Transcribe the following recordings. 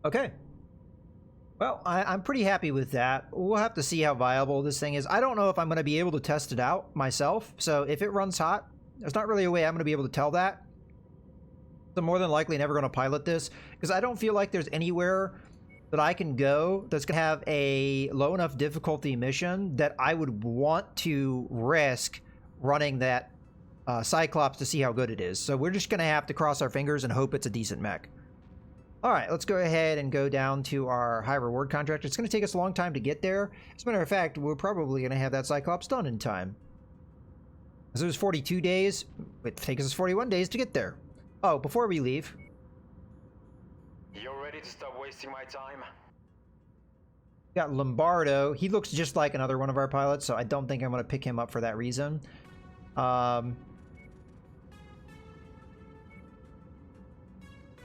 Okay. Well, I'm pretty happy with that. We'll have to see how viable this thing is. I don't know if I'm going to be able to test it out myself. So if it runs hot, there's not really a way I'm going to be able to tell that. So more than likely never going to pilot this because I don't feel like there's anywhere that I can go that's going to have a low enough difficulty mission that I would want to risk running that Cyclops to see how good it is. So we're just going to have to cross our fingers and hope it's a decent mech. All right, let's go ahead and go down to our high reward contract. It's going to take us a long time to get there. As a matter of fact, we're probably going to have that Cyclops done in time. As it was 42 days, it takes us 41 days to get there. Oh, before we leave. You're ready to stop wasting my time? Got Lombardo. He looks just like another one of our pilots, so I don't think I'm going to pick him up for that reason. Because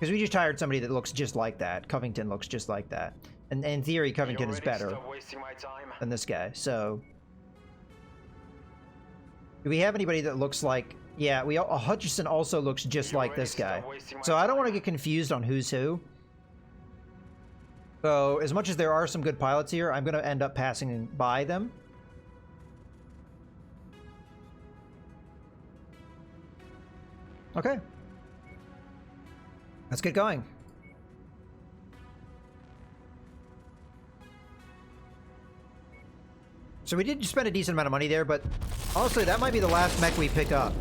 we just hired somebody that looks just like that. Covington looks just like that. And in theory, Covington is better than this guy. So, do we have anybody that looks like... Yeah, Hutchison also looks just like this guy. So I don't want to get confused on who's who. So as much as there are some good pilots here, I'm going to end up passing by them. Okay. Let's get going. So we did spend a decent amount of money there, but honestly, that might be the last mech we pick up.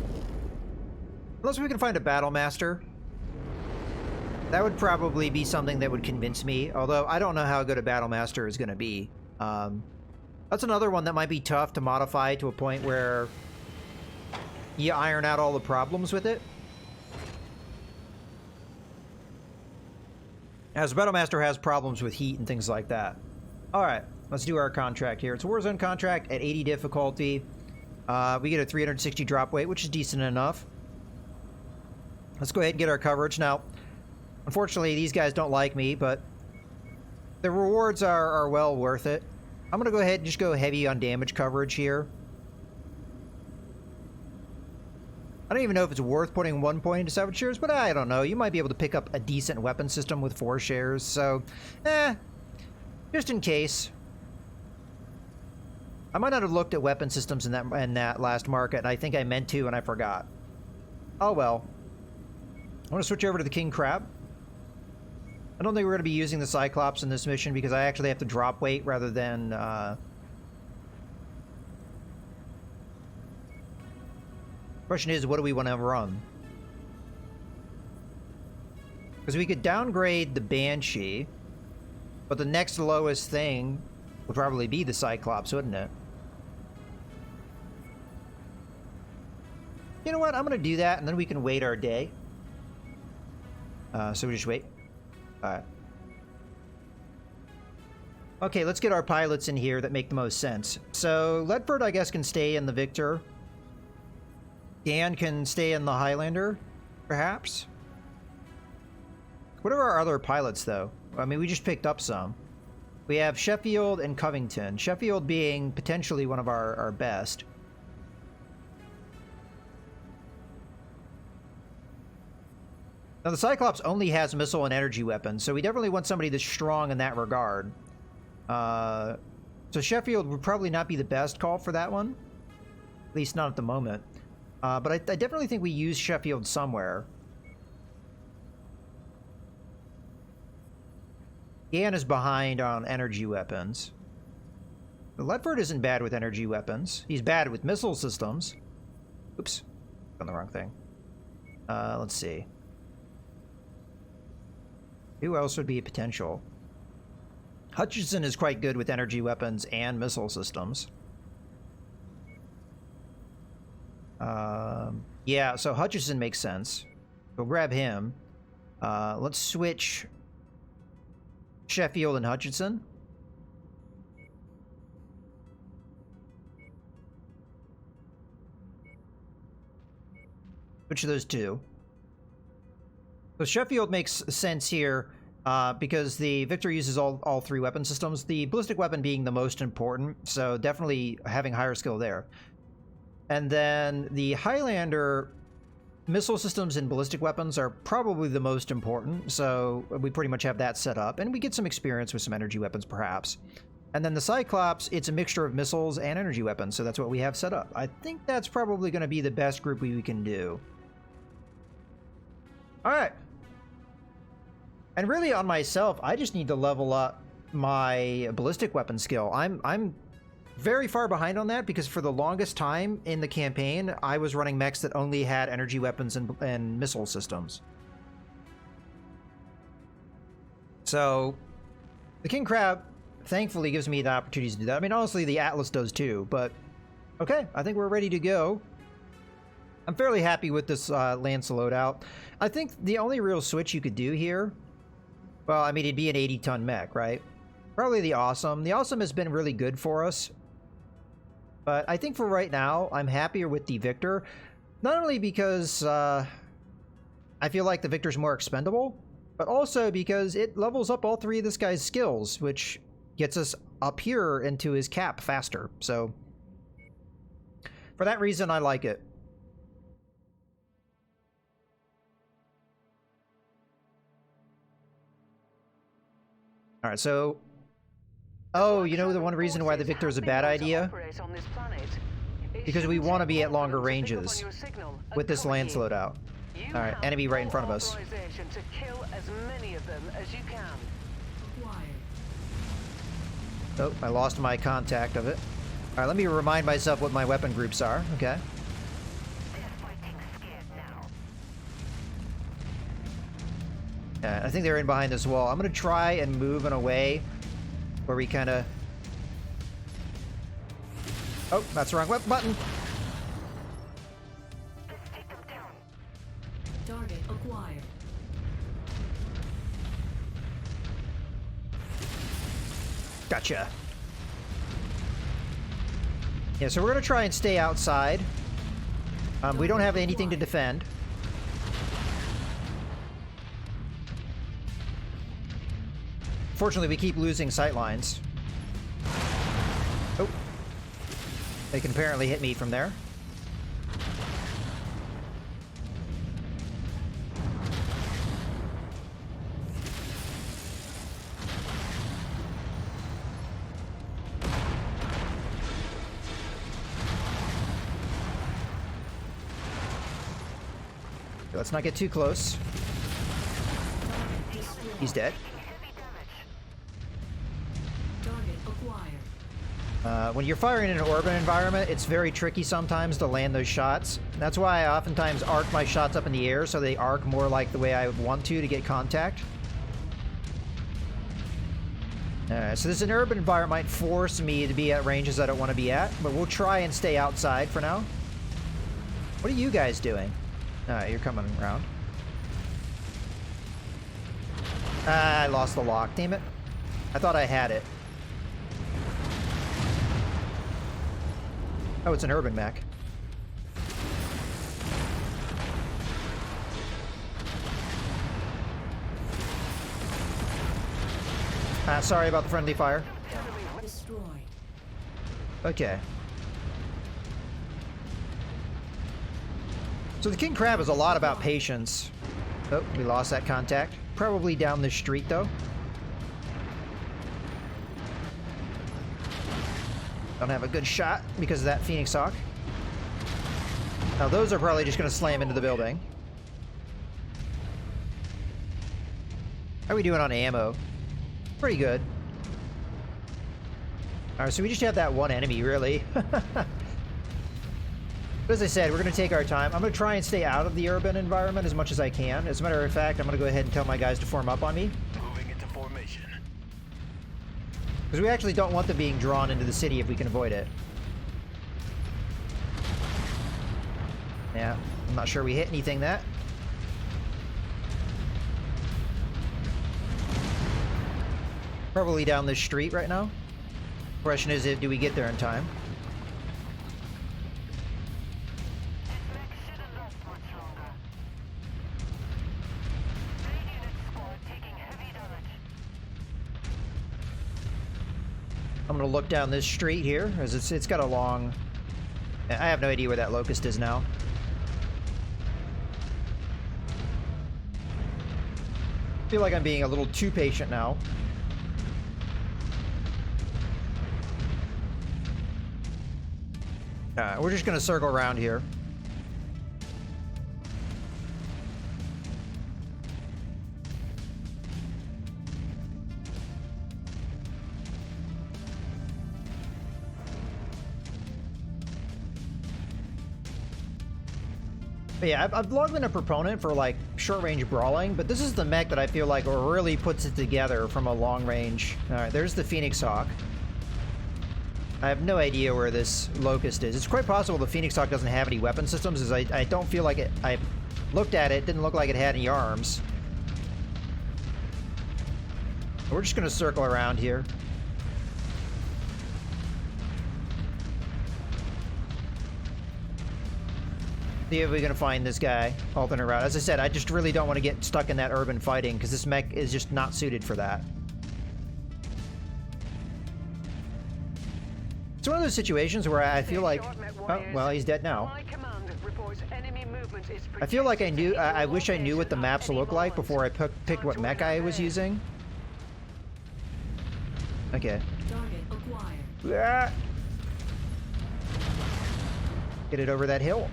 Unless we can find a Battle Master. That would probably be something that would convince me, although I don't know how good a Battle Master is going to be. That's another one that might be tough to modify to a point where you iron out all the problems with it. As Battle Master has problems with heat and things like that. Alright, let's do our contract here. It's a Warzone contract at 80 difficulty. We get a 360 drop weight, which is decent enough. Let's go ahead and get our coverage. Now, unfortunately, these guys don't like me, but the rewards are well worth it. I'm going to go ahead and just go heavy on damage coverage here. I don't even know if it's worth putting 1 point into 7 shares, but I don't know. You might be able to pick up a decent weapon system with 4 shares, so, just in case. I might not have looked at weapon systems in that last market, and I think I meant to, and I forgot. Oh well. I want to switch over to the King Crab. I don't think we're going to be using the Cyclops in this mission because I actually have to drop weight rather than... Question is, what do we want to run? Because we could downgrade the Banshee, but the next lowest thing would probably be the Cyclops, wouldn't it? You know what? I'm going to do that, and then we can wait our day. So we just wait. Alright. Okay, let's get our pilots in here that make the most sense. So, Ledford, I guess, can stay in the Victor. Dan can stay in the Highlander, perhaps? What are our other pilots, though? I mean, we just picked up some. We have Sheffield and Covington. Sheffield being potentially one of our best. Now, the Cyclops only has missile and energy weapons, so we definitely want somebody that's strong in that regard. So Sheffield would probably not be the best call for that one. At least not at the moment. But I definitely think we use Sheffield somewhere. Gann is behind on energy weapons. But Ledford isn't bad with energy weapons. He's bad with missile systems. Oops. Done the wrong thing. Let's see. Who else would be a potential? Hutchison is quite good with energy weapons and missile systems. Yeah, so Hutchison makes sense. We'll grab him. Let's switch Sheffield and Hutchison. Which of those two? So Sheffield makes sense here because the Victor uses all 3 weapon systems, the ballistic weapon being the most important, so definitely having higher skill there. And then the Highlander missile systems and ballistic weapons are probably the most important, so we pretty much have that set up, and we get some experience with some energy weapons perhaps. And then the Cyclops, it's a mixture of missiles and energy weapons, so that's what we have set up. I think that's probably going to be the best group we can do. Alright. And really on myself, I just need to level up my ballistic weapon skill. I'm very far behind on that because for the longest time in the campaign, I was running mechs that only had energy weapons and missile systems. So, the King Crab thankfully gives me the opportunity to do that. I mean, honestly, the Atlas does too, but okay, I think we're ready to go. I'm fairly happy with this Lance loadout. I think the only real switch you could do here, well, I mean, it'd be an 80-ton mech, right? Probably the Awesome. The Awesome has been really good for us. But I think for right now, I'm happier with the Victor. Not only because I feel like the Victor's more expendable, but also because it levels up all three of this guy's skills, which gets us up here into his cap faster. So for that reason, I like it. All right, so... Oh, you know the one reason why the Victor is a bad idea? Because we want to be at longer ranges with this Lance loadout. Alright, enemy right in front of us. Oh, I lost my contact of it. Alright, let me remind myself what my weapon groups are. Okay. I think they're in behind this wall. I'm going to try and move in a way where we kind of... Oh, that's the wrong button. Target acquired. Gotcha. Yeah, so we're going to try and stay outside. We don't have anything to defend. Fortunately, we keep losing sight lines. Oh. They can apparently hit me from there. Let's not get too close. He's dead. When you're firing in an urban environment, it's very tricky sometimes to land those shots. That's why I oftentimes arc my shots up in the air so they arc more like the way I would want to get contact. Alright, so this an urban environment might force me to be at ranges I don't want to be at, but we'll try and stay outside for now. What are you guys doing? Alright, you're coming around. I lost the lock, damn it. I thought I had it. Oh, it's an urban mech. Sorry about the friendly fire. Okay. So the King Crab is a lot about patience. Oh, we lost that contact. Probably down this street, though. Don't have a good shot because of that Phoenix Hawk. Now those are probably just going to slam into the building. How are we doing on ammo? Pretty good. Alright, so we just have that one enemy, really. But as I said, we're going to take our time. I'm going to try and stay out of the urban environment as much as I can. As a matter of fact, I'm going to go ahead and tell my guys to form up on me. Moving into formation. Because we actually don't want them being drawn into the city if we can avoid it. Yeah, I'm not sure we hit anything that. Probably down this street right now. Question is, do we get there in time? I'm gonna look down this street here, as it's got a long... I have no idea where that locust is now. feel like I'm being a little too patient now. Alright, we're just gonna circle around here. But yeah, I've long been a proponent for like short-range brawling, but this is the mech that I feel like really puts it together from a long range. Alright, there's the Phoenix Hawk. I have no idea where this Locust is. It's quite possible the Phoenix Hawk doesn't have any weapon systems, as I don't feel like it. I looked at it, didn't look like it had any arms. We're just gonna circle around here. See if we're gonna find this guy alternate route. As I said, I just really don't want to get stuck in that urban fighting because this mech is just not suited for that. It's one of those situations where I feel like, oh, well, he's dead now. I feel like I knew. I wish I knew what the maps look like before I picked what mech I was using. Okay. Ah. Get it over that hill.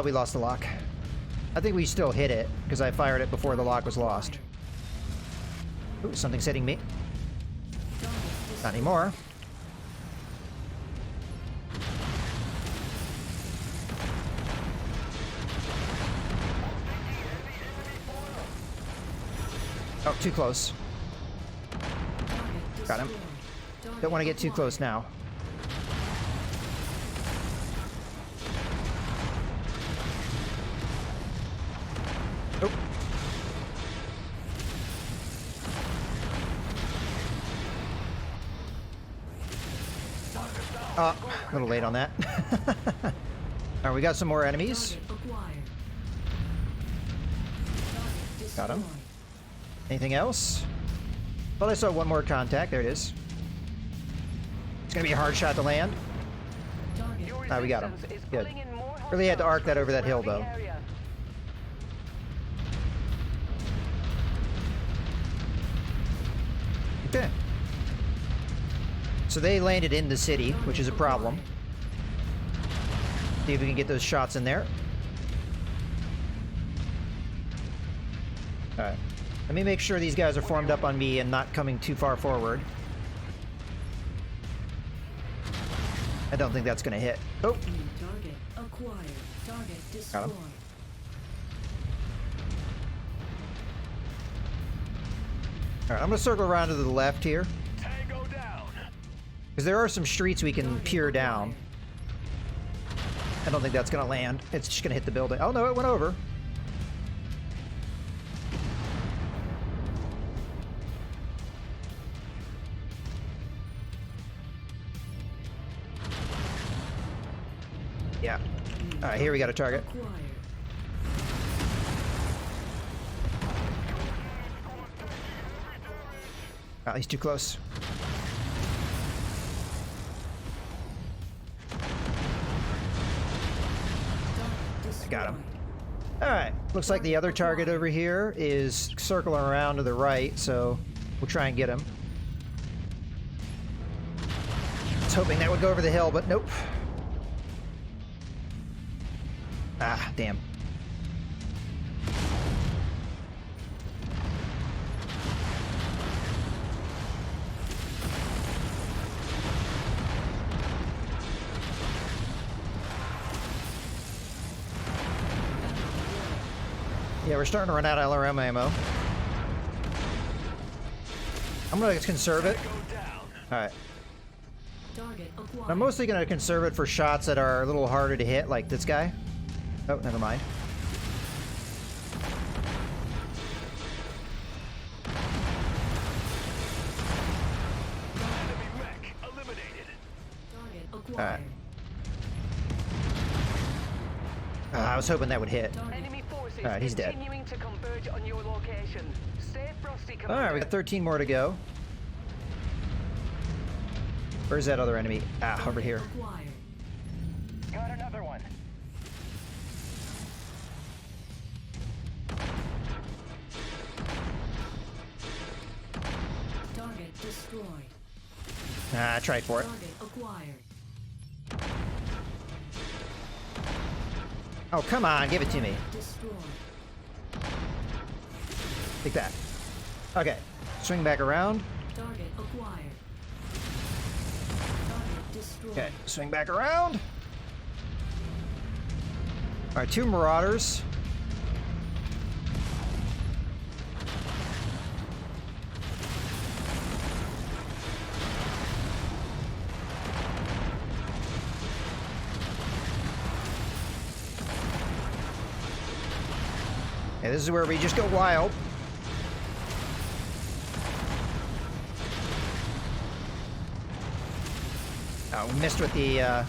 We lost the lock. I think we still hit it, because I fired it before the lock was lost. Ooh, something's hitting me. Not anymore. Oh, too close. Got him. Don't want to get too close now. Oh. A little late on that. Alright, we got some more enemies. Got him. Anything else? Well, I saw one more contact. There it is. It's gonna be a hard shot to land. Ah, we got him. Good. Really had to arc that over that hill, though. Okay. So they landed in the city, which is a problem. See if we can get those shots in there. Alright. Let me make sure these guys are formed up on me and not coming too far forward. I don't think that's gonna hit. Oh! Target acquired. Target destroyed. Got him. Alright, I'm gonna circle around to the left here. Tango down. Because there are some streets we can peer down. I don't think that's gonna land. It's just gonna hit the building. Oh no, it went over. Yeah. Alright, here we got a target. Oh, he's too close. I got him. Alright, looks like the other target over here is circling around to the right, so we'll try and get him. I was hoping that would go over the hill, but nope. Ah, damn. Yeah, we're starting to run out of LRM ammo. I'm gonna conserve it. Alright. I'm mostly gonna conserve it for shots that are a little harder to hit, like this guy. Oh, never mind. Alright. I was hoping that would hit. Alright, he's dead. Alright, we got 13 more to go. Where's that other enemy? Ah, over here. Got another one. destroyed. Nah, I tried for it. Target acquired. Oh, come on, give it to me. Destroyed. Take that. Okay, swing back around. Target acquired. Target destroyed. Okay, swing back around. All right, 2 Marauders. Okay, this is where we just go wild. Oh, we missed with the, Target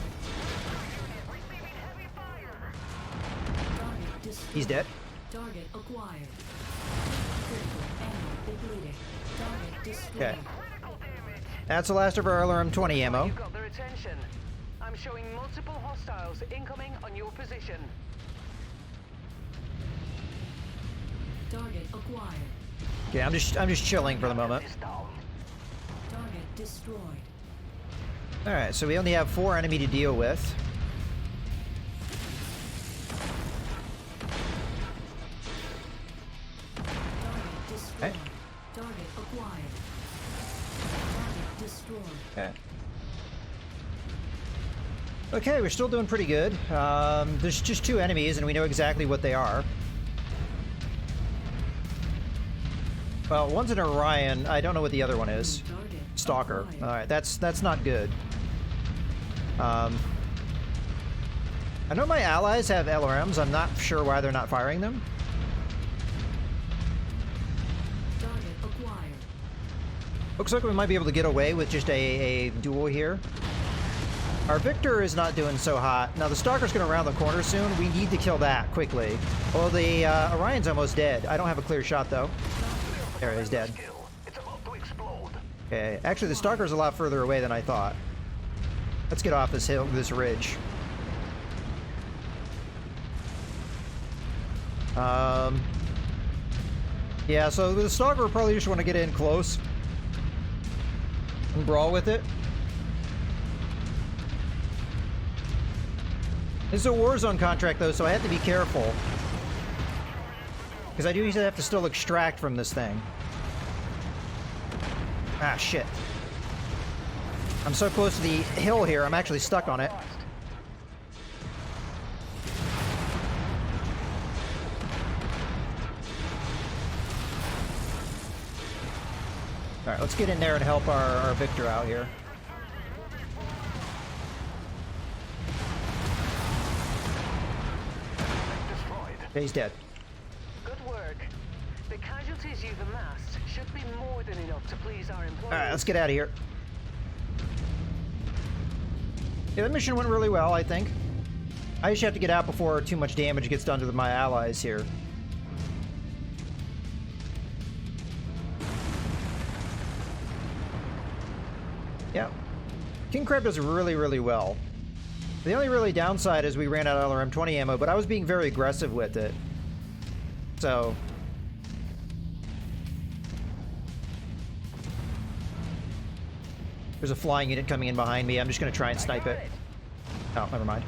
destroyed. he's dead. Target acquired. Critical ammo depleted. Target destroyed. Okay. That's the last of our LRM-20 ammo. You've got their attention. I'm showing multiple hostiles incoming on your position. Target acquired. Okay, I'm just chilling for the moment. Target destroyed. All right, so we only have 4 enemy to deal with. Target destroyed. Okay. Target acquired. Target destroyed. Okay. Okay, we're still doing pretty good. There's just 2 enemies, and we know exactly what they are. Well, one's an Orion. I don't know what the other one is. Target Stalker. acquired. All right, that's not good. I know my allies have LRMs. I'm not sure why they're not firing them. Target acquired. Looks like we might be able to get away with just a duel here. Our Victor is not doing so hot. Now the Stalker's going to round the corner soon. We need to kill that quickly. Well, the Orion's almost dead. I don't have a clear shot though. There, he's dead. It's about to explode. Okay, actually the Stalker's a lot further away than I thought. Let's get off this hill, this ridge. Yeah, so the Stalker probably just want to get in close and brawl with it. This is a Warzone contract though, so I have to be careful. Because I do usually have to still extract from this thing. Ah, shit. I'm so close to the hill here, I'm actually stuck on it. Alright, let's get in there and help our Victor out here. Destroyed. Okay, he's dead. Good work. The casualties you've amassed should be more than enough to please our employees. Alright, let's get out of here. Yeah, that mission went really well, I think. I just have to get out before too much damage gets done to my allies here. Yeah. King Crab does really, really well. The only really downside is we ran out of LRM-20 ammo, but I was being very aggressive with it. So... There's a flying unit coming in behind me. I'm just going to try and snipe it. Oh, never mind.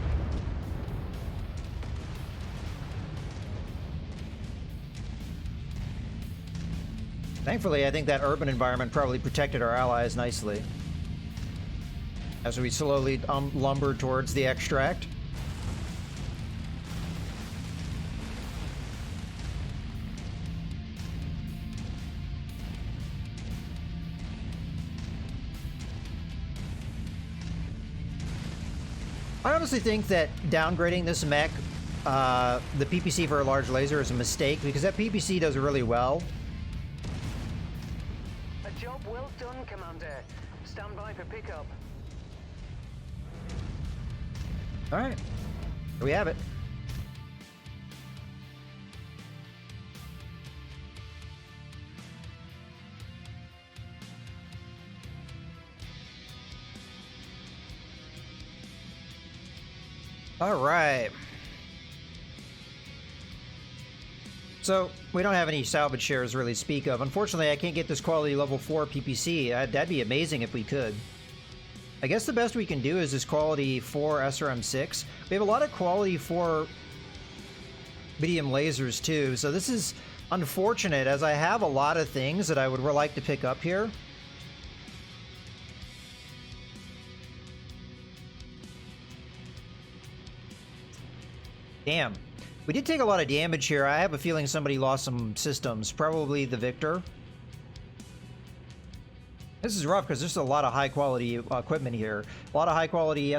Thankfully, I think that urban environment probably protected our allies nicely. As we slowly lumber towards the extract. I honestly think that downgrading this mech, the PPC for a large laser, is a mistake because that PPC does really well. A job well done, Commander. Stand by for pickup. All right, here we have it. All right. So, we don't have any salvage shares really to speak of. Unfortunately, I can't get this quality level 4 PPC. That'd be amazing if we could. I guess the best we can do is this quality 4 SRM6. We have a lot of quality 4 medium lasers too, so this is unfortunate as I have a lot of things that I would like to pick up here. Damn. We did take a lot of damage here. I have a feeling somebody lost some systems. Probably the Victor. This is rough because there's a lot of high-quality equipment here. A lot of high-quality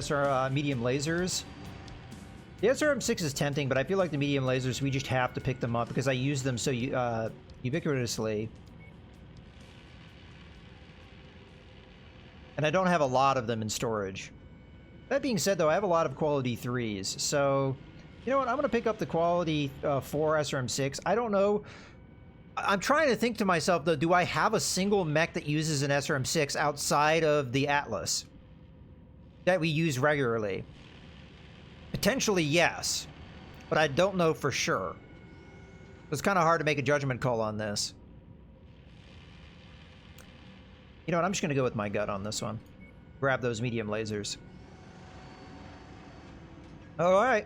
medium lasers. The SRM6 is tempting, but I feel like the medium lasers, we just have to pick them up because I use them so ubiquitously. And I don't have a lot of them in storage. That being said, though, I have a lot of quality 3s, so... You know what? I'm going to pick up the quality 4 SRM6. I don't know. I'm trying to think to myself, though, do I have a single mech that uses an SRM6 outside of the Atlas that we use regularly? Potentially, yes. But I don't know for sure. It's kind of hard to make a judgment call on this. You know what? I'm just going to go with my gut on this one. Grab those medium lasers. All right.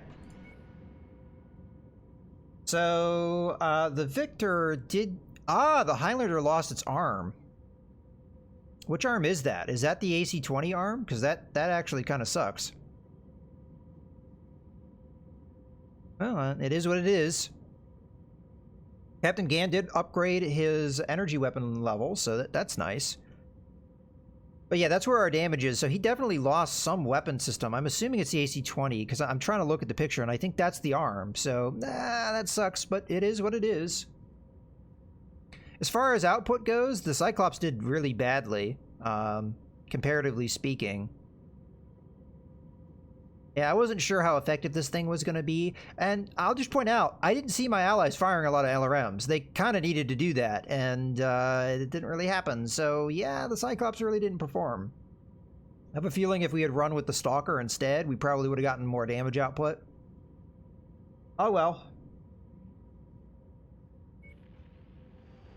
So, the Victor did... Ah, the Highlander lost its arm. Which arm is that? Is that the AC-20 arm? Because that actually kind of sucks. Well, it is what it is. Captain Gann did upgrade his energy weapon level, so that's nice. But yeah, that's where our damage is. So he definitely lost some weapon system. I'm assuming it's the AC-20 because I'm trying to look at the picture and I think that's the arm. So, that sucks, but it is what it is. As far as output goes, the Cyclops did really badly, comparatively speaking. Yeah, I wasn't sure how effective this thing was going to be. And I'll just point out, I didn't see my allies firing a lot of LRMs. They kind of needed to do that, and it didn't really happen. So, yeah, the Cyclops really didn't perform. I have a feeling if we had run with the Stalker instead, we probably would have gotten more damage output. Oh, well.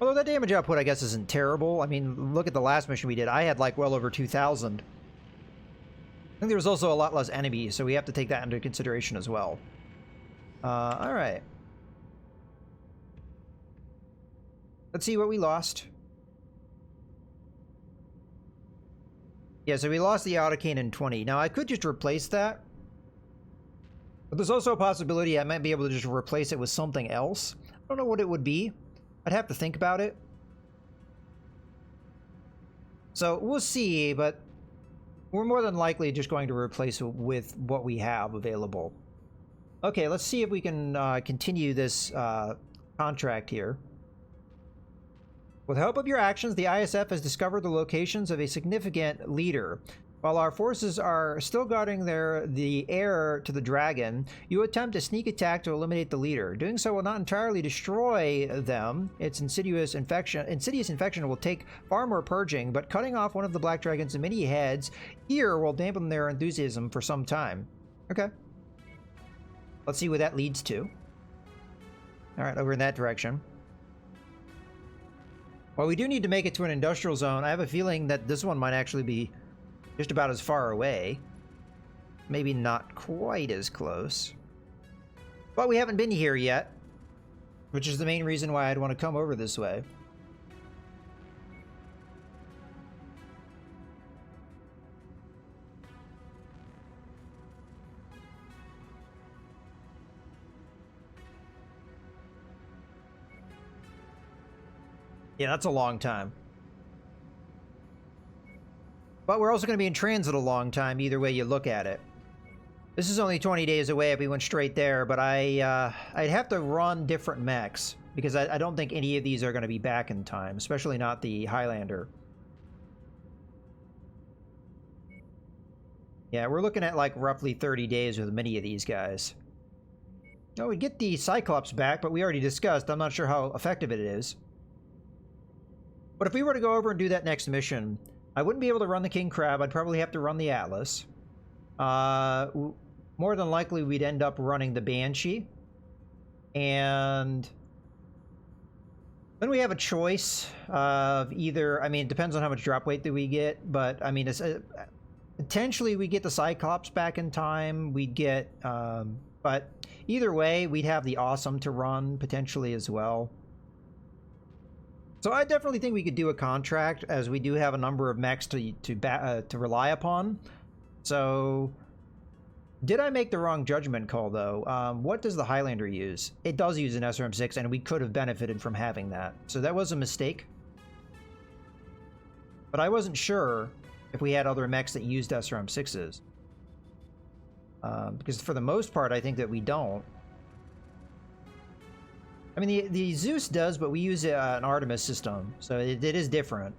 Although that damage output, I guess, isn't terrible. I mean, look at the last mission we did. I had, like, well over 2,000. I think there was also a lot less enemies, so we have to take that into consideration as well. Alright. Let's see what we lost. Yeah, so we lost the autocannon 20. Now, I could just replace that. But there's also a possibility I might be able to just replace it with something else. I don't know what it would be. I'd have to think about it. So, we'll see, but... we're more than likely just going to replace it with what we have available. Okay, let's see if we can continue this contract here. With the help of your actions, the ISF has discovered the locations of a significant leader. While our forces are still guarding the heir to the dragon, you attempt a sneak attack to eliminate the leader. Doing so will not entirely destroy them. Its insidious infection will take far more purging, but cutting off one of the Black Dragon's many heads here will dampen their enthusiasm for some time. Okay. Let's see what that leads to. Alright, over in that direction. Well, we do need to make it to an industrial zone. I have a feeling that this one might actually be just about as far away. Maybe not quite as close. But we haven't been here yet, which is the main reason why I'd want to come over this way. Yeah, that's a long time. But we're also going to be in transit a long time, either way you look at it. This is only 20 days away if we went straight there, but I'd have to run different mechs, because I don't think any of these are going to be back in time, especially not the Highlander. Yeah, we're looking at like roughly 30 days with many of these guys. Oh, we get the Cyclops back, but we already discussed. I'm not sure how effective it is. But if we were to go over and do that next mission, I wouldn't be able to run the King Crab. I'd probably have to run the Atlas. More than likely, we'd end up running the Banshee. And Then we have a choice of either, I mean, it depends on how much drop weight that we get, but I mean, it's potentially we get the Cyclops back in time, we'd get, but either way, we'd have the Awesome to run potentially as well. So I definitely think we could do a contract, as we do have a number of mechs to rely upon. So, did I make the wrong judgment call though? What does the Highlander use? It does use an SRM-6, and we could have benefited from having that. So that was a mistake. But I wasn't sure if we had other mechs that used SRM-6s. Because for the most part, I think that we don't. I mean, the Zeus does, but we use an Artemis system, so it is different.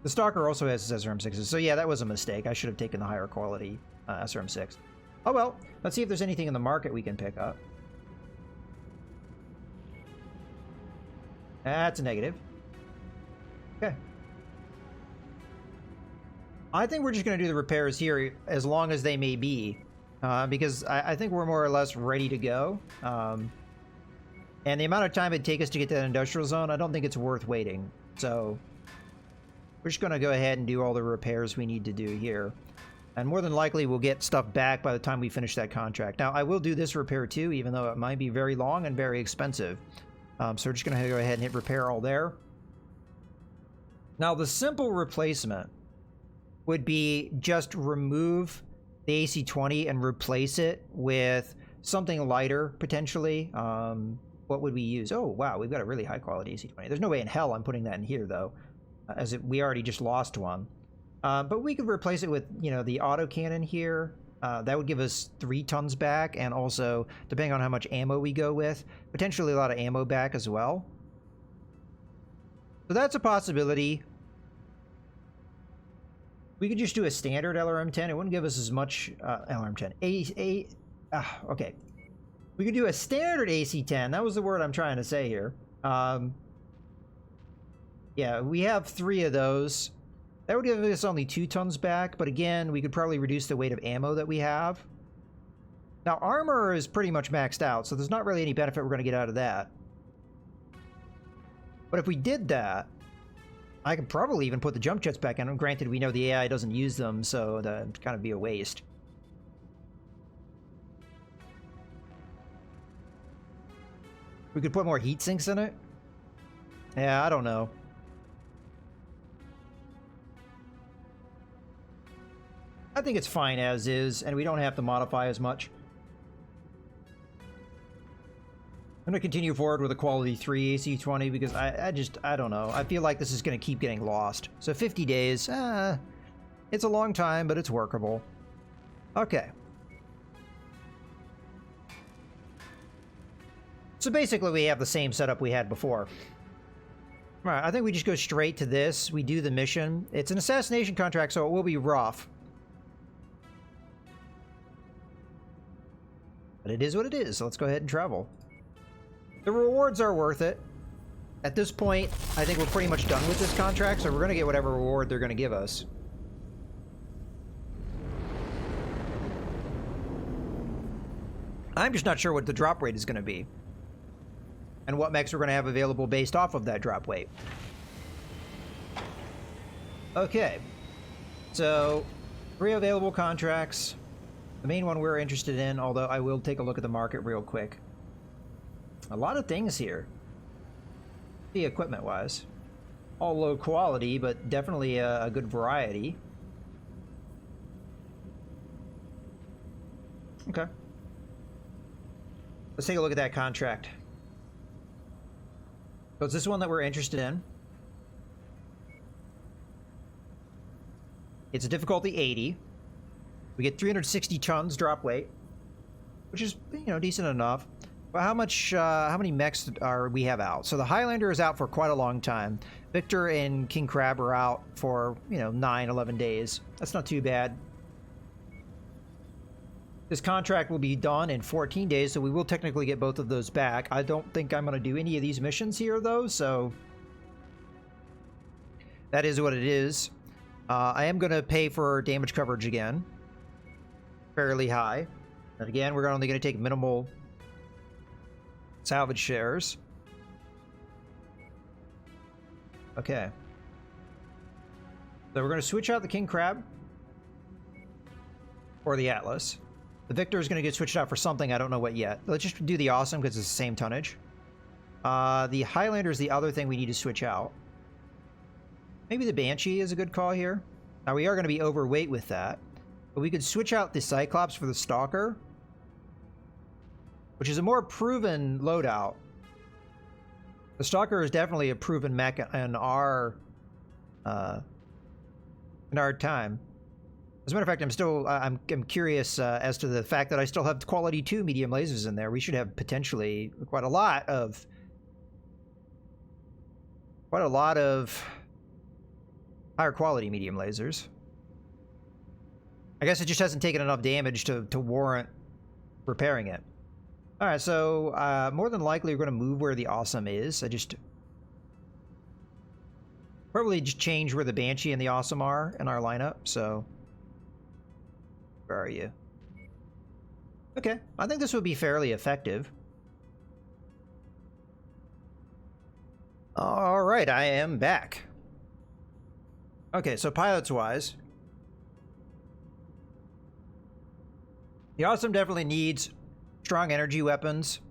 The Stalker also has SRM-6s, so yeah, that was a mistake. I should have taken the higher quality SRM-6. Oh well, let's see if there's anything in the market we can pick up. That's a negative. Okay. I think we're just going to do the repairs here, as long as they may be, because I think we're more or less ready to go. And the amount of time it'd take us to get to that industrial zone, I don't think it's worth waiting. So we're just going to go ahead and do all the repairs we need to do here. And more than likely, we'll get stuff back by the time we finish that contract. Now, I will do this repair too, even though it might be very long and very expensive. So we're just going to go ahead and hit repair all there. Now, the simple replacement would be just remove the AC-20 and replace it with something lighter, potentially. What would we use? Oh, wow, we've got a really high-quality AC-20. There's no way in hell I'm putting that in here, though, we already just lost one. But we could replace it with, you know, the autocannon here. That would give us 3 tons back, and also, depending on how much ammo we go with, potentially a lot of ammo back as well. So that's a possibility. We could just do a standard LRM-10. It wouldn't give us as much LRM-10. Okay. We could do a standard AC-10. That was the word I'm trying to say here. Yeah, we have 3 of those. That would give us only 2 tons back, but again, we could probably reduce the weight of ammo that we have. Now, armor is pretty much maxed out, so there's not really any benefit we're going to get out of that. But if we did that, I could probably even put the jump jets back in. Granted, we know the AI doesn't use them, so that'd kind of be a waste. We could put more heat sinks in it? Yeah, I don't know. I think it's fine as is, and we don't have to modify as much. I'm going to continue forward with a quality 3 AC-20 because I don't know. I feel like this is going to keep getting lost. So 50 days, it's a long time, but it's workable. Okay. So basically we have the same setup we had before. All right, I think we just go straight to this. We do the mission. It's an assassination contract, so it will be rough. But it is what it is, so let's go ahead and travel. The rewards are worth it. At this point, I think we're pretty much done with this contract, so we're going to get whatever reward they're going to give us. I'm just not sure what the drop rate is going to be. And what mechs we're going to have available based off of that drop weight. Okay. So, 3 available contracts. The main one we're interested in, although I will take a look at the market real quick. A lot of things here. The equipment-wise. All low quality, but definitely a good variety. Okay. Let's take a look at that contract. So it's this one that we're interested in. It's a difficulty 80. We get 360 tons drop weight, which is, you know, decent enough. But how many mechs are we have out? So the Highlander is out for quite a long time. Victor and King Crab are out for, you know, 9, 11 days. That's not too bad. This contract will be done in 14 days, so we will technically get both of those back. I don't think I'm going to do any of these missions here, though, so that is what it is. I am going to pay for damage coverage again. Fairly high. And again, we're only going to take minimal salvage shares. Okay. So we're going to switch out the King Crab. Or the Atlas. The Victor is going to get switched out for something, I don't know what yet. Let's just do the Awesome because it's the same tonnage. The Highlander is the other thing we need to switch out. Maybe the Banshee is a good call here. Now we are going to be overweight with that. But we could switch out the Cyclops for the Stalker. Which is a more proven loadout. The Stalker is definitely a proven mech in our time. As a matter of fact, I'm curious as to the fact that I still have quality 2 medium lasers in there. We should have potentially quite a lot of higher quality medium lasers. I guess it just hasn't taken enough damage to warrant repairing it. All right, so more than likely we're going to move where the Awesome is. Probably just change where the Banshee and the Awesome are in our lineup, so... Where are you? Okay, I think this would be fairly effective. Alright, I am back. Okay, so pilots-wise... The Awesome definitely needs strong energy weapons.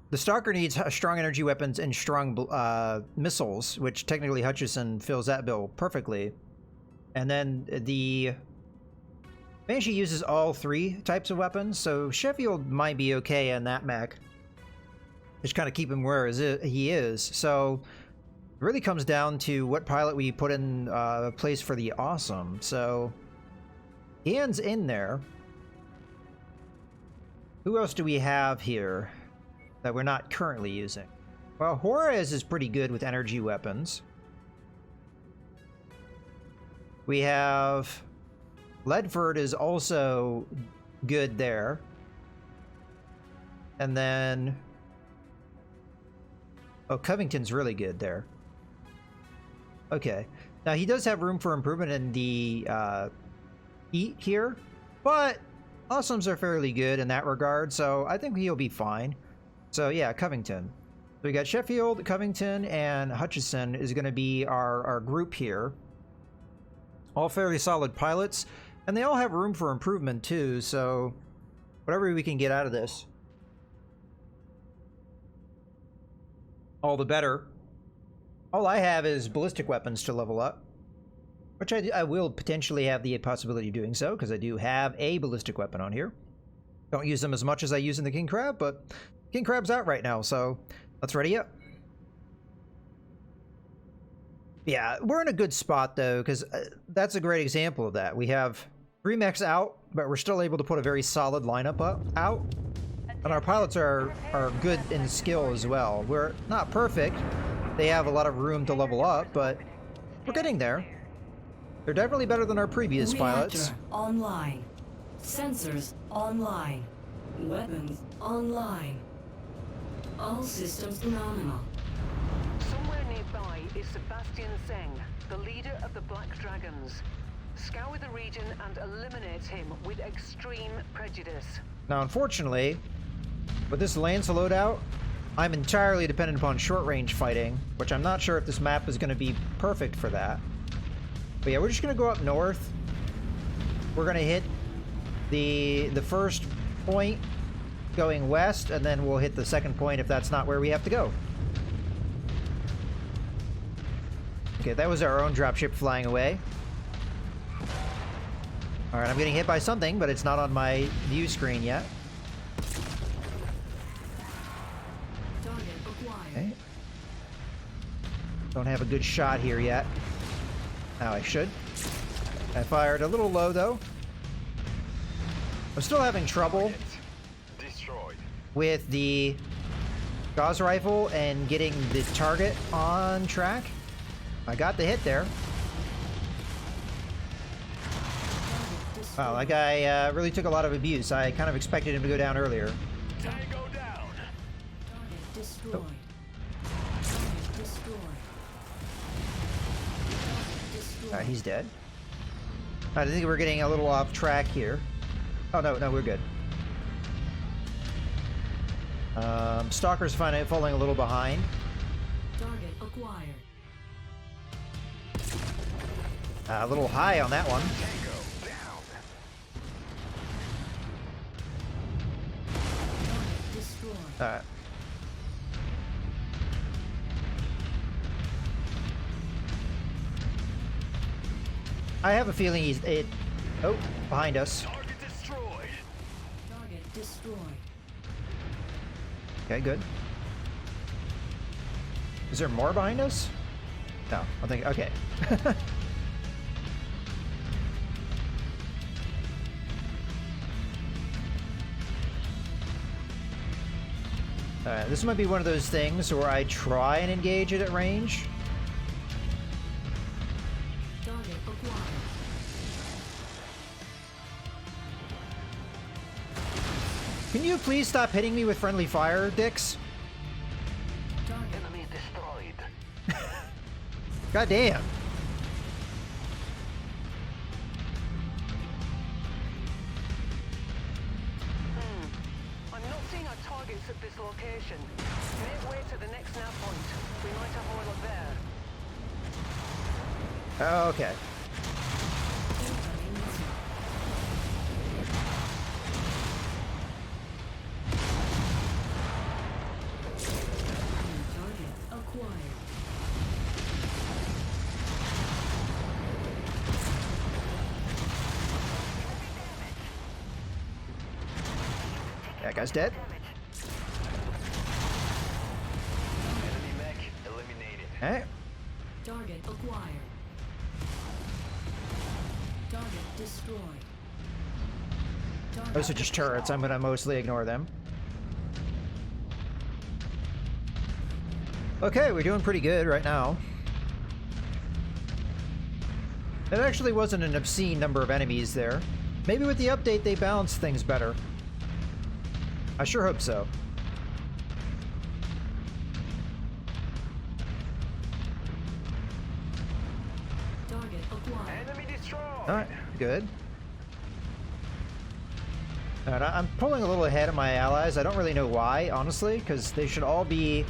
The Stalker needs strong energy weapons and strong missiles, which technically Hutchison fills that bill perfectly. And then the Banshee uses all 3 types of weapons, so Sheffield might be okay in that mech. Just kind of keep him where he is. So it really comes down to what pilot we put in place for the Awesome. So Ian's in there. Who else do we have here that we're not currently using? Well, Juarez is pretty good with energy weapons. We have... Ledford is also good there. And then... Oh, Covington's really good there. Okay. Now, he does have room for improvement in the heat here, but Awesomes are fairly good in that regard, so I think he'll be fine. So, yeah, Covington. So we got Sheffield, Covington, and Hutchison is going to be our group here. All fairly solid pilots. And they all have room for improvement, too, so whatever we can get out of this, all the better. All I have is ballistic weapons to level up, which I will potentially have the possibility of doing so, because I do have a ballistic weapon on here. Don't use them as much as I use in the King Crab, but King Crab's out right now, so let's ready up. Yeah, we're in a good spot, though, because that's a great example of that. We have 3 mechs out, but we're still able to put a very solid lineup out. And our pilots are good in skill as well. We're not perfect. They have a lot of room to level up, but we're getting there. They're definitely better than our previous pilots. Reactor online. Sensors online. Weapons online. All systems nominal. Somewhere nearby is Sebastian Zeng, the leader of the Black Dragons. Scour the region and eliminate him with extreme prejudice. Now, unfortunately, with this Lance loadout, I'm entirely dependent upon short-range fighting, which I'm not sure if this map is going to be perfect for that. But yeah, we're just going to go up north. We're going to hit the first point going west, and then we'll hit the second point if that's not where we have to go. Okay, that was our own dropship flying away. Alright, I'm getting hit by something, but it's not on my view screen yet. Okay. Don't have a good shot here yet. Now I should. I fired a little low, though. I'm still having trouble with the Gauss rifle and getting the target on track. I got the hit there. Wow, that guy really took a lot of abuse. I kind of expected him to go down earlier. Tango down. Target destroyed. Oh. Target destroyed. Target destroyed. Alright, he's dead. I think we're getting a little off track here. Oh, no, we're good. Stalker's falling a little behind. Target acquired. A little high on that one. Tango down. Target destroyed. Alright. I have a feeling he's... Oh, behind us. Target destroyed. Target destroyed. Okay, good. Is there more behind us? No, I think... Okay. Alright, this might be one of those things where I try and engage it at range. Target acquired. Can you please stop hitting me with friendly fire, dicks? Target Enemy destroyed. God damn. I'm not seeing our targets at this location. Make way to the next nav point. We might have oil up there. Oh, okay. incoming missile. New target acquired. That guy's dead. Enemy mech eliminated. Alright. Target acquired. Target destroyed. Target Those are just turrets. I'm gonna mostly ignore them. Okay, we're doing pretty good right now. That actually wasn't an obscene number of enemies there. Maybe with the update they balance things better. I sure hope so. Target acquired. Enemy destroyed. Alright, good. Alright, I'm pulling a little ahead of my allies. I don't really know why, honestly, because they should all be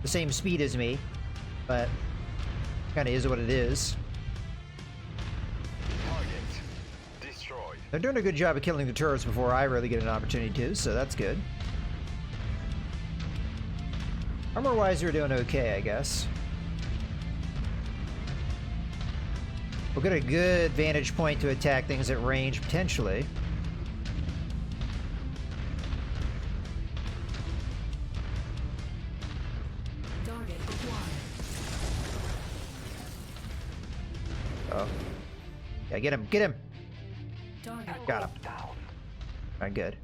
the same speed as me. But kind of is what it is. Target destroyed. They're doing a good job of killing the turrets before I really get an opportunity to, so that's good. Armor-wise, we're doing okay, I guess. We'll get a good vantage point to attack things at range, potentially. Target acquired. Oh. Yeah, get him, get him! Target Got him. Down. Alright, good.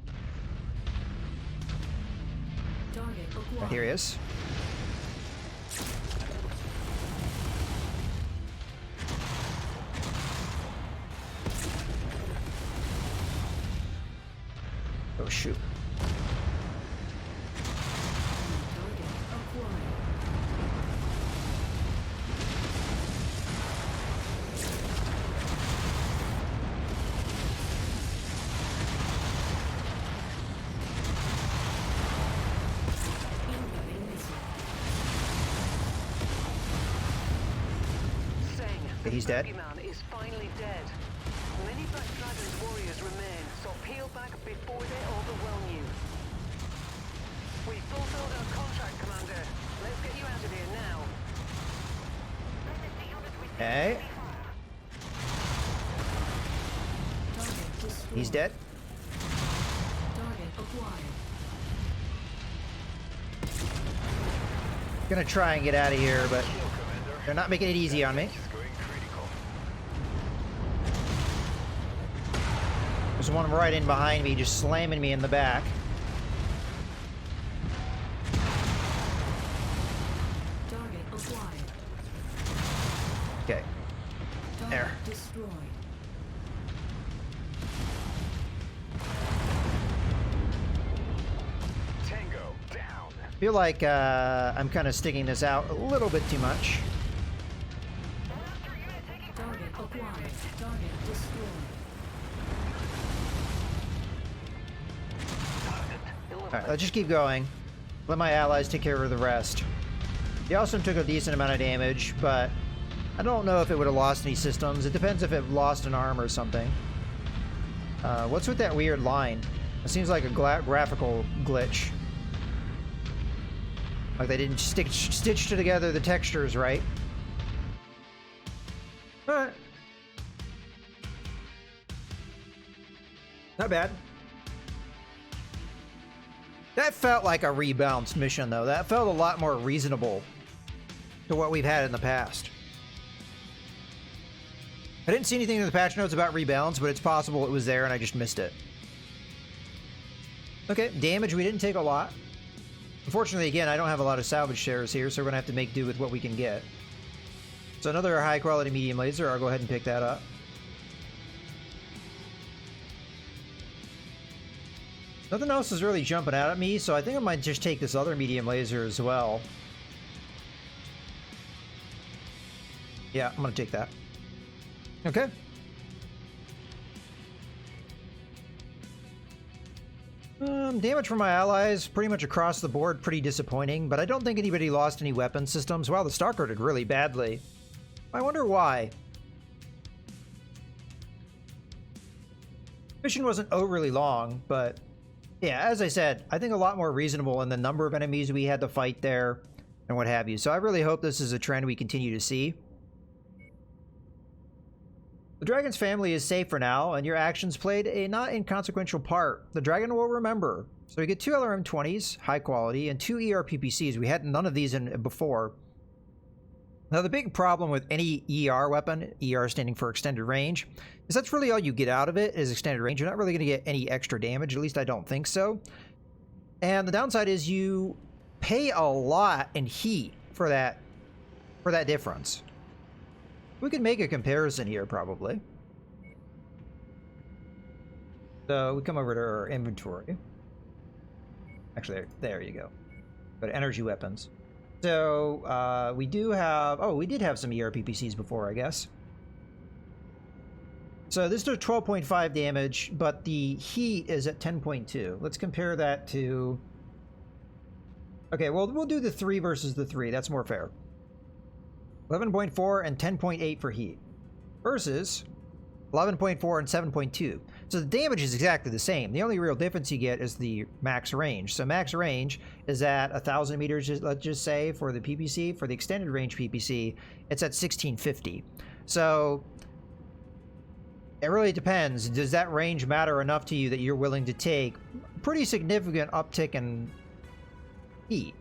Target acquired. Right, here he is. Oh, shoot. Target acquired. Incoming missile. Seng, Okay, he's dead. boogeyman is finally dead. Many Black Dragon's warriors remain, so peel back before they overwhelm you. We fulfilled our contract, Commander. Let's get you out of here now. Okay. Target destroyed. He's dead. Target acquired. Gonna try and get out of here, but Kill, Commander. they're not making it easy on me. Is going critical. There's one right in behind me, just slamming me in the back. Target acquired. Okay. Target There. destroyed. Tango down. Feel like I'm kind of sticking this out a little bit too much. Target acquired. Target destroyed. Alright, let's just keep going. Let my allies take care of the rest. The Austin took a decent amount of damage, but I don't know if it would have lost any systems. It depends if it lost an arm or something. What's with that weird line? It seems like a graphical glitch. Like they didn't stitch together the textures right. Alright. Not bad. That felt like a rebalanced mission, though. That felt a lot more reasonable to what we've had in the past. I didn't see anything in the patch notes about rebalance, but it's possible it was there and I just missed it. Okay, damage, we didn't take a lot. Unfortunately, again, I don't have a lot of salvage shares here, so we're going to have to make do with what we can get. So another high-quality medium laser. I'll go ahead and pick that up. Nothing else is really jumping out at me, so I think I might just take this other medium laser as well. Yeah, I'm going to take that. Okay. Damage from my allies, pretty much across the board, pretty disappointing, but I don't think anybody lost any weapon systems. Wow, the Stalker did really badly. I wonder why. Mission wasn't overly long, but yeah, as I said, I think a lot more reasonable in the number of enemies we had to fight there and what have you. So I really hope this is a trend we continue to see. The dragon's family is safe for now, and your actions played a not inconsequential part. The dragon will remember. So we get 2 LRM-20s, high quality, and 2 ER-PPCs. We had none of these in before. Now the big problem with any ER weapon, ER standing for extended range, is that's really all you get out of it is extended range. You're not really going to get any extra damage, at least I don't think so. And the downside is you pay a lot in heat for that difference. We could make a comparison here, probably. So we come over to our inventory. Actually, there you go. Go to energy weapons. So we do have... Oh, we did have some ER-PPCs before, I guess. So this does 12.5 damage, but the heat is at 10.2. Let's compare that to... Okay, well, we'll do the 3 versus the 3. That's more fair. 11.4 and 10.8 for heat versus 11.4 and 7.2. So the damage is exactly the same. The only real difference you get is the max range. So max range is at 1,000 meters, let's just say, for the PPC. For the extended range PPC, it's at 1650. So it really depends. Does that range matter enough to you that you're willing to take a pretty significant uptick in heat?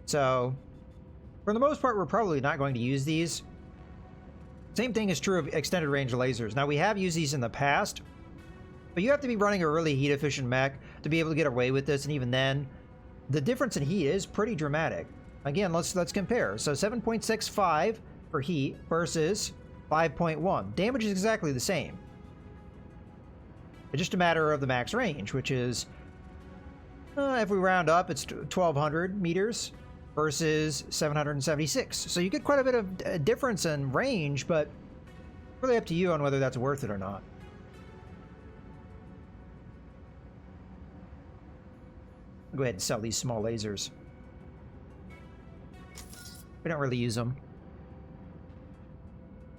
So for the most part, we're probably not going to use these. Same thing is true of extended range lasers. Now, we have used these in the past, but you have to be running a really heat efficient mech to be able to get away with this, and even then, the difference in heat is pretty dramatic. Again, let's compare. So 7.65 for heat versus 5.1. Damage is exactly the same. It's just a matter of the max range, which is, if we round up, it's 1,200 meters. Versus 776. So you get quite a bit of difference in range, but really up to you on whether that's worth it or not. I'll go ahead and sell these small lasers. We don't really use them.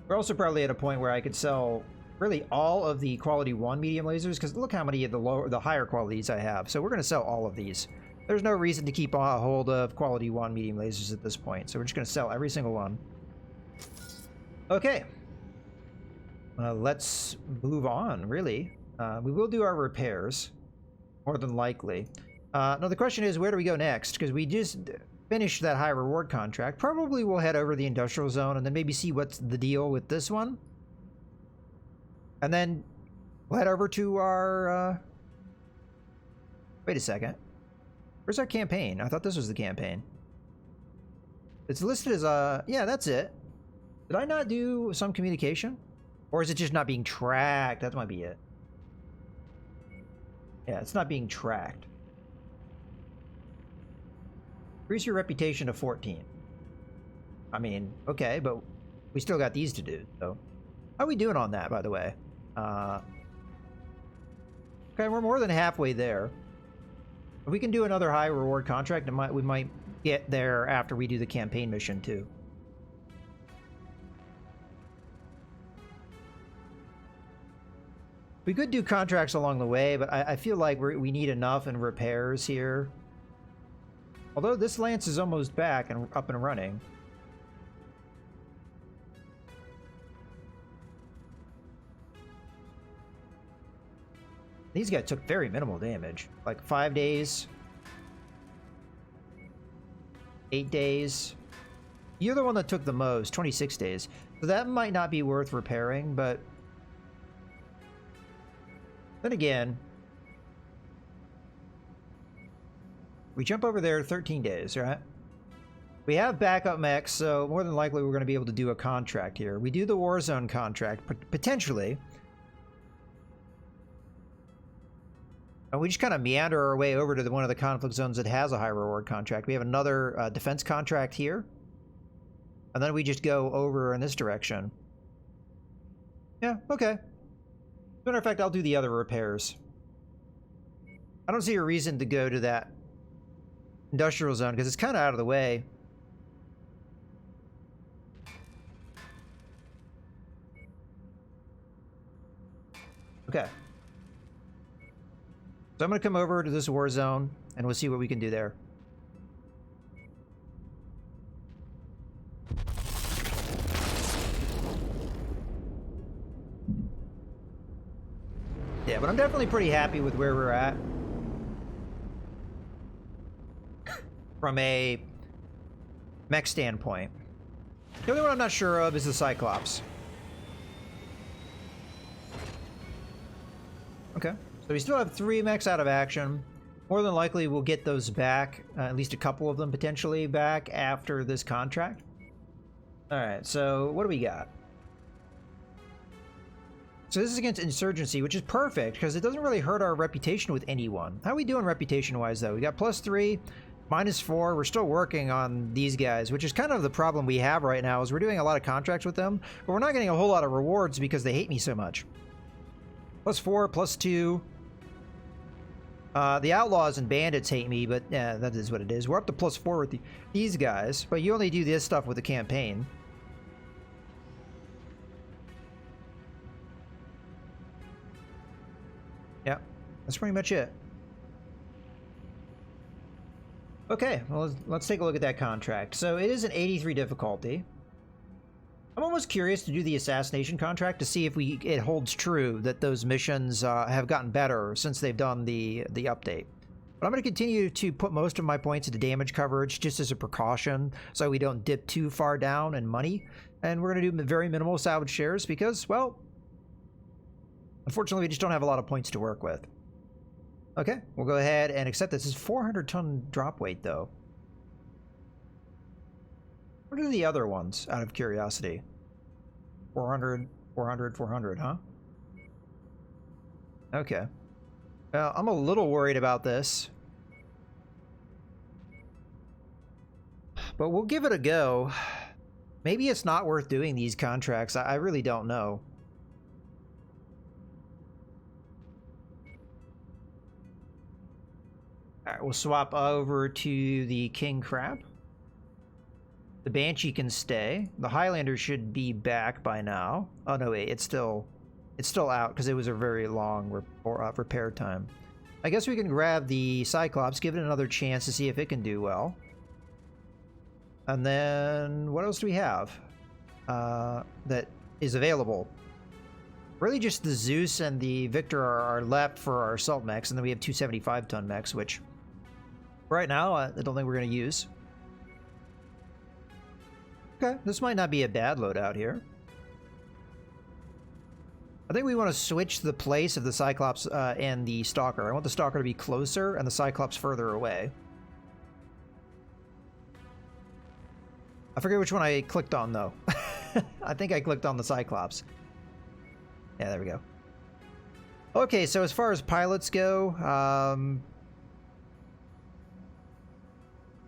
We're also probably at a point where I could sell really all of the quality 1 medium lasers, because look how many of the higher qualities I have. So we're going to sell all of these. There's no reason to keep a hold of quality 1 medium lasers at this point, so we're just going to sell every single one. Okay. Let's move on, really. We will do our repairs, more than likely. Now, the question is, where do we go next? Because we just finished that high reward contract. Probably we'll head over to the industrial zone and then maybe see what's the deal with this one. And then we'll head over to our... Wait a second. Where's our campaign? I thought this was the campaign. It's listed as yeah, that's it. Did I not do some communication? Or is it just not being tracked? That might be it. Yeah, it's not being tracked. Increase your reputation to 14. I mean, okay, but we still got these to do, so. How are we doing on that, by the way? Okay, we're more than halfway there. If we can do another high reward contract, we might get there after we do the campaign mission too. We could do contracts along the way, but I feel like we need enough in repairs here. Although this lance is almost back and up and running. These guys took very minimal damage. Like 5 days. 8 days. You're the one that took the most, 26 days. So that might not be worth repairing, but then again, we jump over there 13 days, right? We have backup mechs, so more than likely we're going to be able to do a contract here. We do the Warzone contract, potentially. And we just kind of meander our way over to one of the conflict zones that has a high reward contract. We have another defense contract here. And then we just go over in this direction. Yeah, okay. As a matter of fact, I'll do the other repairs. I don't see a reason to go to that industrial zone because it's kind of out of the way. Okay. So I'm going to come over to this war zone and we'll see what we can do there. Yeah, but I'm definitely pretty happy with where we're at. From a mech standpoint. The only one I'm not sure of is the Cyclops. Okay. So we still have 3 mechs out of action. More than likely we'll get those back, at least a couple of them potentially back after this contract. Alright, so what do we got? So this is against Insurgency, which is perfect, because it doesn't really hurt our reputation with anyone. How are we doing reputation-wise, though? We got +3, -4. We're still working on these guys, which is kind of the problem we have right now, is we're doing a lot of contracts with them, but we're not getting a whole lot of rewards because they hate me so much. +4, +2. The Outlaws and Bandits hate me, but yeah, that is what it is. We're up to +4 with these guys, but you only do this stuff with the campaign. Yeah, that's pretty much it. Okay, well, let's take a look at that contract. So it is an 83 difficulty. I'm almost curious to do the assassination contract to see if it holds true that those missions have gotten better since they've done the update. But I'm going to continue to put most of my points into damage coverage just as a precaution so we don't dip too far down in money. And we're going to do very minimal salvage shares because, well, unfortunately, we just don't have a lot of points to work with. Okay, we'll go ahead and accept this. This is 400-ton drop weight, though. What are the other ones, out of curiosity? 400, 400, 400, huh? Okay. Well, I'm a little worried about this. But we'll give it a go. Maybe it's not worth doing these contracts. I really don't know. Alright, we'll swap over to the King Crab. The Banshee can stay. The Highlander should be back by now. Oh no, wait, it's still out because it was a very long repair time. I guess we can grab the Cyclops, give it another chance to see if it can do well. And then what else do we have that is available? Really just the Zeus and the Victor are left for our assault mechs, and then we have 275-ton mechs, which right now I don't think we're going to use. Okay, this might not be a bad loadout here. I think we want to switch the place of the Cyclops and the Stalker. I want the Stalker to be closer and the Cyclops further away. I forget which one I clicked on, though. I think I clicked on the Cyclops. Yeah, there we go. Okay, so as far as pilots go,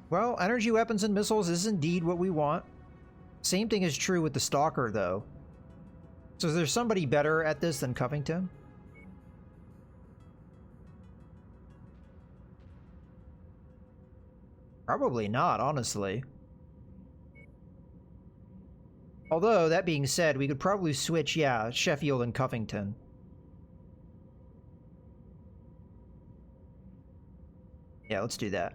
well, energy weapons and missiles is indeed what we want. Same thing is true with the Stalker, though. So is there somebody better at this than Covington? Probably not, honestly. Although, that being said, we could probably switch, yeah, Sheffield and Covington. Yeah, let's do that.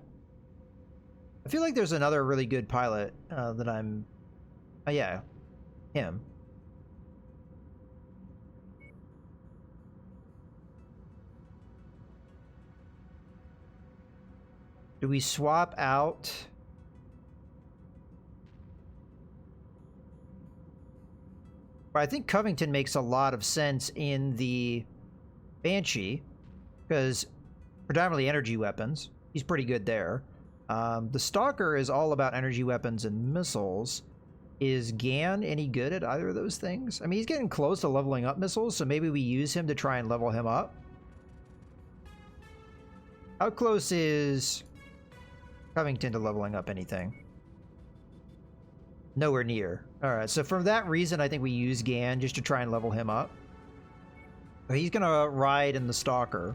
I feel like there's another really good pilot that I'm... Oh, yeah. Him. Do we swap out... But I think Covington makes a lot of sense in the Banshee, because predominantly energy weapons. He's pretty good there. The Stalker is all about energy weapons and missiles. Is Gan any good at either of those things? I mean, he's getting close to leveling up missiles, so maybe we use him to try and level him up. How close is Covington to leveling up anything? Nowhere near. Alright, so for that reason, I think we use Gan just to try and level him up. But he's gonna ride in the Stalker.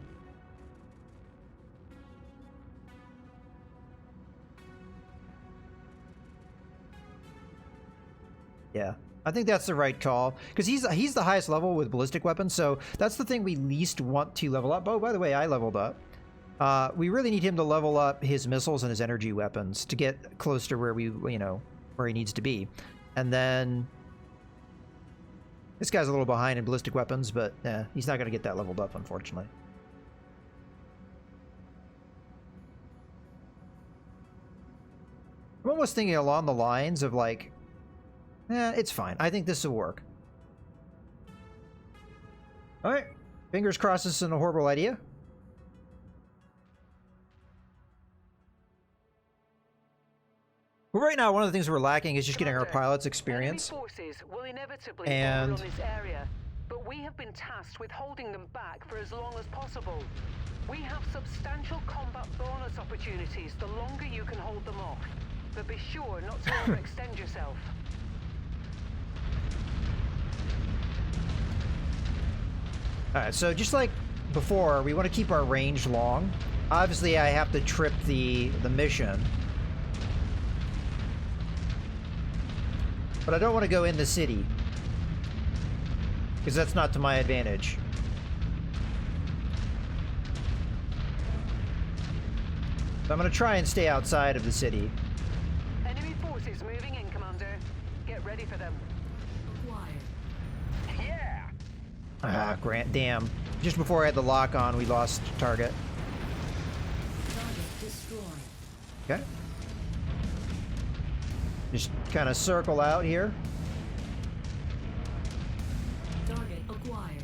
Yeah, I think that's the right call. Because he's the highest level with ballistic weapons, so that's the thing we least want to level up. Oh, by the way, I leveled up. We really need him to level up his missiles and his energy weapons to get close to where we, you know, where he needs to be. And then this guy's a little behind in ballistic weapons, but he's not going to get that leveled up, unfortunately. I'm almost thinking along the lines of like, it's fine. I think this will work. All right, fingers crossed this isn't a horrible idea. Well, right now, one of the things we're lacking is just getting our pilots experience. Enemy forces will inevitably And fall on this area, but we have been tasked with holding them back for as long as possible. We have substantial combat bonus opportunities the longer you can hold them off, but be sure not to overextend yourself. Alright, so just like before, we want to keep our range long. Obviously, I have to trip the mission. But I don't want to go in the city, because that's not to my advantage. So I'm going to try and stay outside of the city. Enemy forces moving in, Commander. Get ready for them. Acquired. Yeah! Ah, Grant, damn. Just before I had the lock on, we lost target. Target destroyed. Okay. Just kind of circle out here. Target acquired.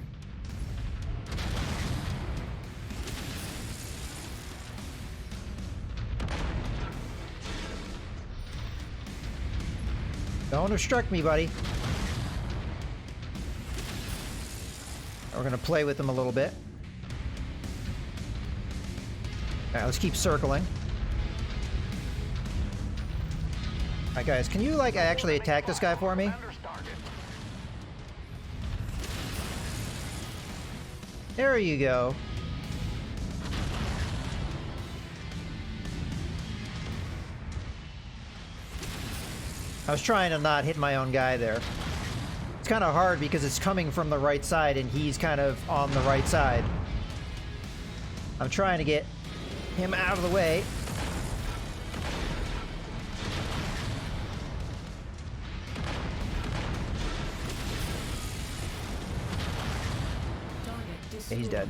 Don't obstruct me, buddy. We're gonna play with them a little bit. Alright, let's keep circling. Alright, guys, can you, like, actually attack this guy for me? Commander's target. There you go. I was trying to not hit my own guy there. It's kind of hard because it's coming from the right side and he's kind of on the right side. I'm trying to get him out of the way. Target Yeah, destroyed. he's dead.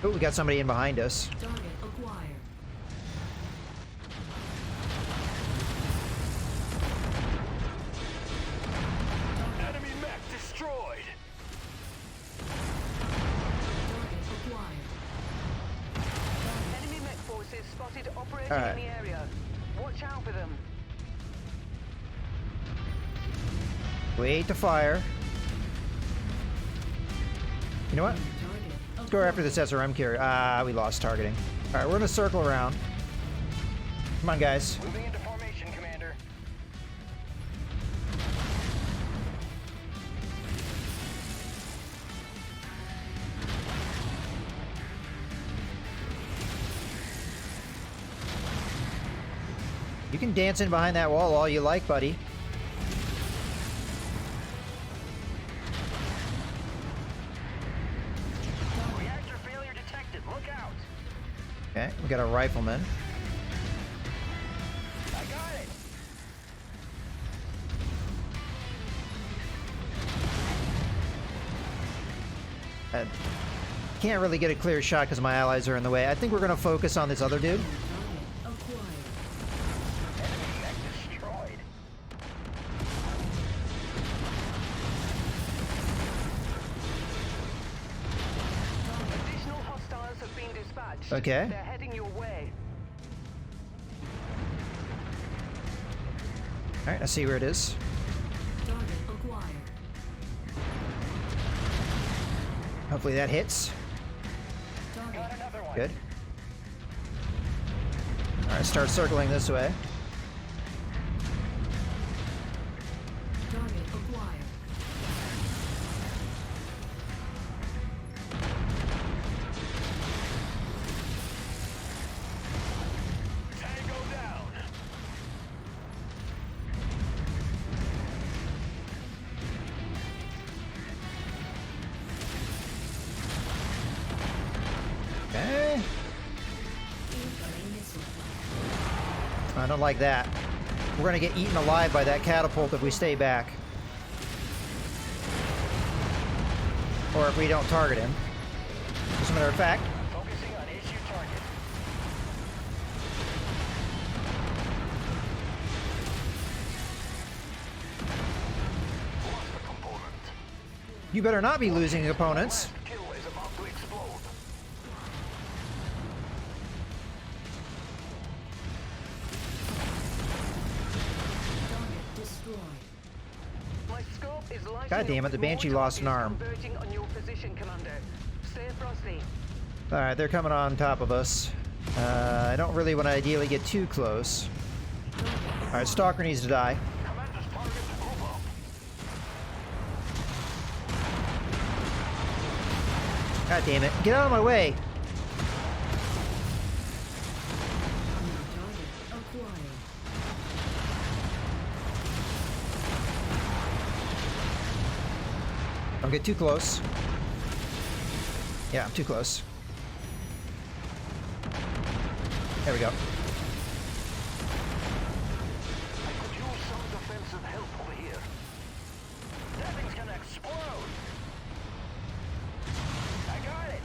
Oh, we got somebody in behind us. Target acquired. Enemy mech destroyed! Target acquired. Enemy mech forces spotted operating All right. in the area. Watch out for them. Wait to fire. You know what? Target Let's go after this SRM carrier. Ah, we lost targeting. All right, we're gonna circle around. Come on, guys. Moving into formation, Commander. You can dance in behind that wall all you like, buddy. Reactor failure detected. Look out. Okay, we got a rifleman. I got it. I can't really get a clear shot because my allies are in the way. I think we're going to focus on this other dude. Target acquired. Enemy mech destroyed. Additional hostiles have been dispatched. Okay. They're heading your way. All right, I see where it is. Target acquired. Hopefully that hits. Target. Got another one. Good. All right, start circling this way. Target acquired. Tango down. Okay. Incoming missile. I don't like that. We're going to get eaten alive by that catapult if we stay back. Or if we don't target him. As a matter of fact, Focusing on issue target. Lost the component. you better not be losing opponents. Last kill is about to explode. Target destroyed. My scope is lighting God damn up it, the with Banshee more lost an targets arm. converging on your position, Commander. Stay frosty. All right, they're coming on top of us. I don't really want to ideally get too close. All right, Stalker needs to die. Commander's target to group up. God damn it. Get out of my way. Target acquired. Don't get too close. Yeah, I'm too close. There we go. I could use some defensive help over here. That thing's gonna explode. I got it.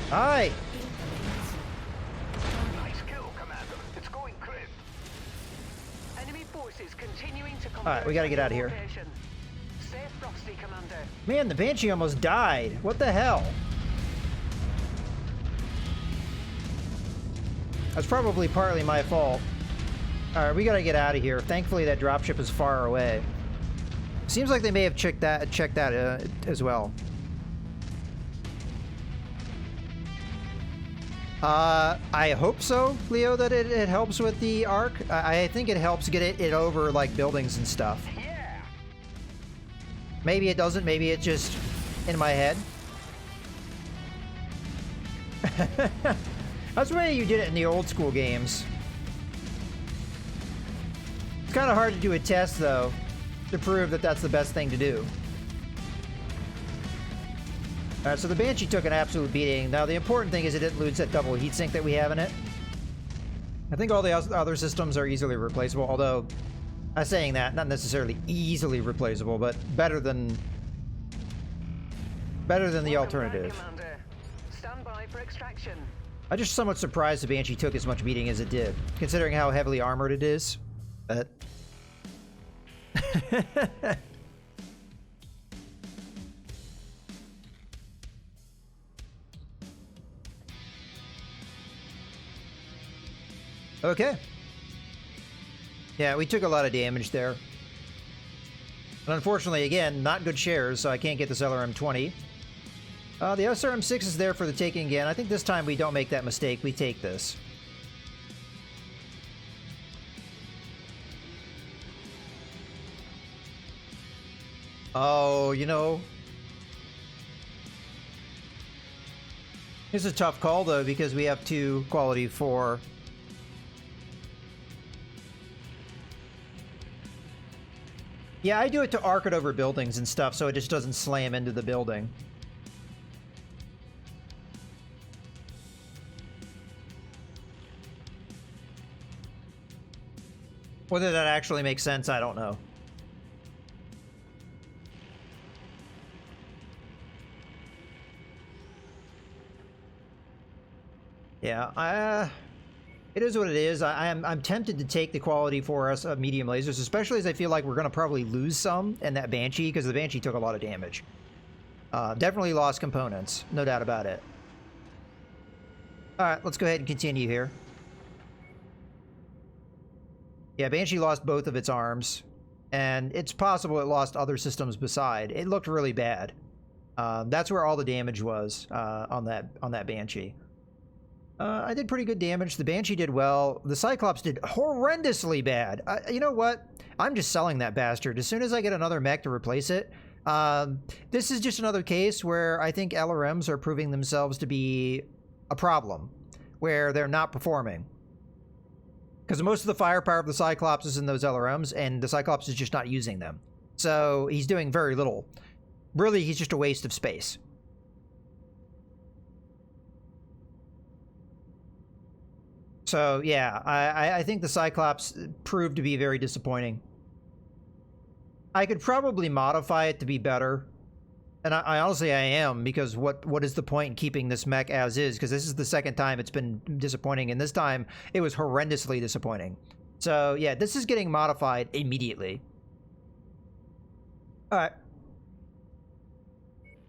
Hi. Incoming missile. Nice kill, Commander. It's going crit. Enemy forces continuing to converge. right, we gotta get on out of your here. location. Stay frosty, Commander. Man, the Banshee almost died. What the hell? That's probably partly my fault. All right, we gotta get out of here. Thankfully, that dropship is far away. Seems like they may have checked that as well. I hope so, Leo, that it helps with the arc. I think it helps get it over like buildings and stuff. Yeah. Maybe it doesn't. Maybe it's just in my head. That's the way you did it in the old school games. It's kind of hard to do a test, though, to prove that that's the best thing to do. Alright, so the Banshee took an absolute beating. Now, the important thing is it didn't lose that double heatsink that we have in it. I think all the other systems are easily replaceable, although, I'm saying that, not necessarily easily replaceable, but better than the Welcome back, alternative. Commander. Stand by for extraction. I'm just somewhat surprised the Banshee took as much beating as it did, considering how heavily armored it is. But... Okay. Yeah, we took a lot of damage there. And unfortunately, again, not good shares, so I can't get this LRM-20. The SRM-6 is there for the taking again. I think this time we don't make that mistake. We take this. Oh, you know, it's a tough call though because we have 2 quality 4. Yeah, I do it to arc it over buildings and stuff so it just doesn't slam into the building. Whether that actually makes sense, I don't know. Yeah, it is what it is. I'm tempted to take the quality for us of medium lasers, especially as I feel like we're going to probably lose some in that Banshee, because the Banshee took a lot of damage. Definitely lost components, no doubt about it. Alright, let's go ahead and continue here. Yeah, Banshee lost both of its arms, and it's possible it lost other systems beside. It looked really bad. That's where all the damage was on that Banshee. I did pretty good damage. The Banshee did well. The Cyclops did horrendously bad. You know what? I'm just selling that bastard. As soon as I get another mech to replace it, this is just another case where I think LRMs are proving themselves to be a problem, where they're not performing. Because most of the firepower of the Cyclops is in those LRMs, and the Cyclops is just not using them. So he's doing very little. Really, he's just a waste of space. So yeah, I think the Cyclops proved to be very disappointing. I could probably modify it to be better. And I honestly, I am, because what is the point in keeping this mech as is? Because this is the second time it's been disappointing, and this time it was horrendously disappointing. So yeah, this is getting modified immediately. All right.